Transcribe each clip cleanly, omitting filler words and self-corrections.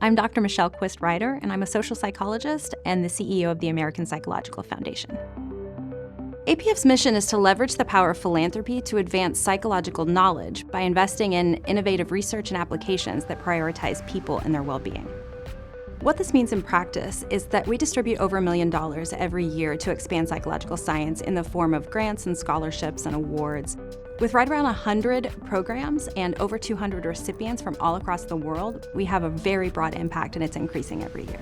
I'm Dr. Michelle Quist-Ryder, and I'm a social psychologist and the CEO of the American Psychological Foundation. APF's mission is to leverage the power of philanthropy to advance psychological knowledge by investing in innovative research and applications that prioritize people and their well-being. What this means in practice is that we distribute over $1 million every year to expand psychological science in the form of grants and scholarships and awards. With right around 100 programs and over 200 recipients from all across the world, we have a very broad impact, and it's increasing every year.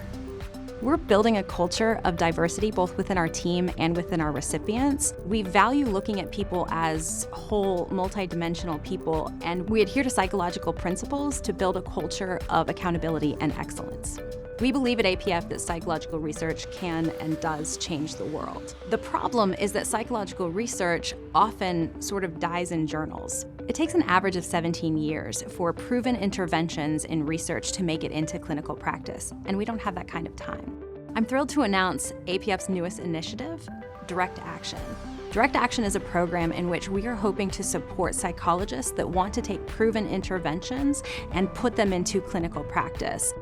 We're building a culture of diversity both within our team and within our recipients. We value looking at people as whole, multidimensional people, and we adhere to psychological principles to build a culture of accountability and excellence. We believe at APF that psychological research can and does change the world. The problem is that psychological research often sort of dies in journals. It takes an average of 17 years for proven interventions in research to make it into clinical practice, and we don't have that kind of time. I'm thrilled to announce APF's newest initiative, Direct Action. Direct Action is a program in which we are hoping to support psychologists that want to take proven interventions and put them into clinical practice.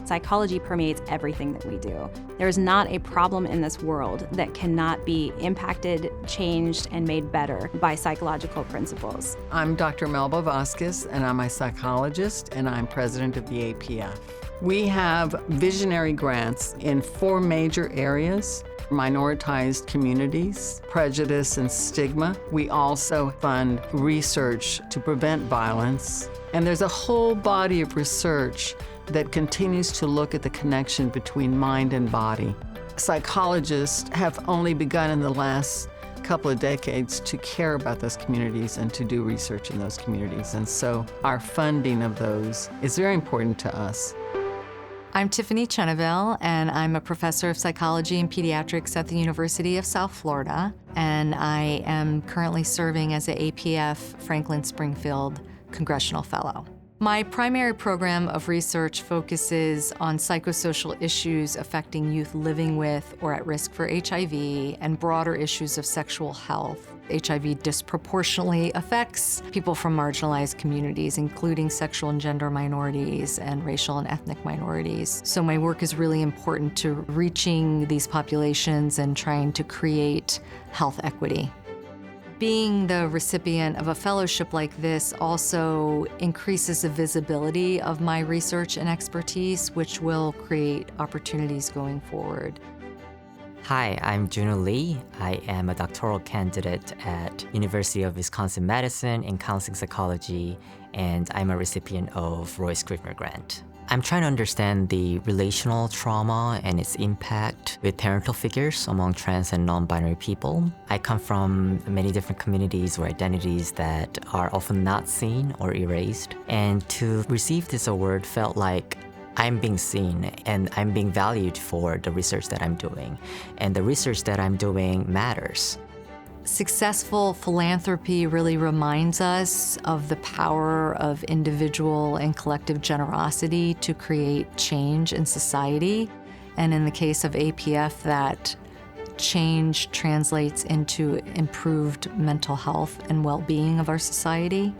Psychology permeates everything that we do. There is not a problem in this world that cannot be impacted, changed, and made better by psychological principles. I'm Dr. Melba Vasquez, and I'm a psychologist, and I'm president of the APF. We have visionary grants in 4 major areas: minoritized communities, prejudice and stigma. We also fund research to prevent violence. And there's a whole body of research that continues to look at the connection between mind and body. Psychologists have only begun in the last couple of decades to care about those communities and to do research in those communities. And so our funding of those is very important to us. I'm Tiffany Cheneville, and I'm a professor of psychology and pediatrics at the University of South Florida, and I am currently serving as an APF Franklin Springfield Congressional Fellow. My primary program of research focuses on psychosocial issues affecting youth living with or at risk for HIV and broader issues of sexual health. HIV disproportionately affects people from marginalized communities, including sexual and gender minorities and racial and ethnic minorities. So my work is really important to reaching these populations and trying to create health equity. Being the recipient of a fellowship like this also increases the visibility of my research and expertise, which will create opportunities going forward. Hi, I'm Juno Lee. I am a doctoral candidate at University of Wisconsin-Madison in counseling psychology, and I'm a recipient of Roy Scrivener Grant. I'm trying to understand the relational trauma and its impact with parental figures among trans and non-binary people. I come from many different communities or identities that are often not seen or erased, and to receive this award felt like I'm being seen and I'm being valued for the research that I'm doing, and the research that I'm doing matters. Successful philanthropy really reminds us of the power of individual and collective generosity to create change in society. And in the case of APF, that change translates into improved mental health and well-being of our society.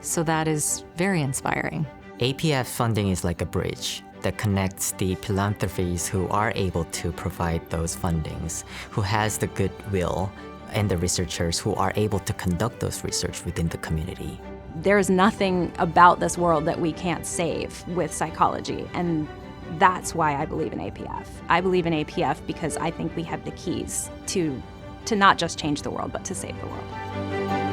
So that is very inspiring. APF funding is like a bridge that connects the philanthropies who are able to provide those fundings, who has the goodwill, and the researchers who are able to conduct those research within the community. There is nothing about this world that we can't save with psychology, and that's why I believe in APF. I believe in APF because I think we have the keys to not just change the world, but to save the world.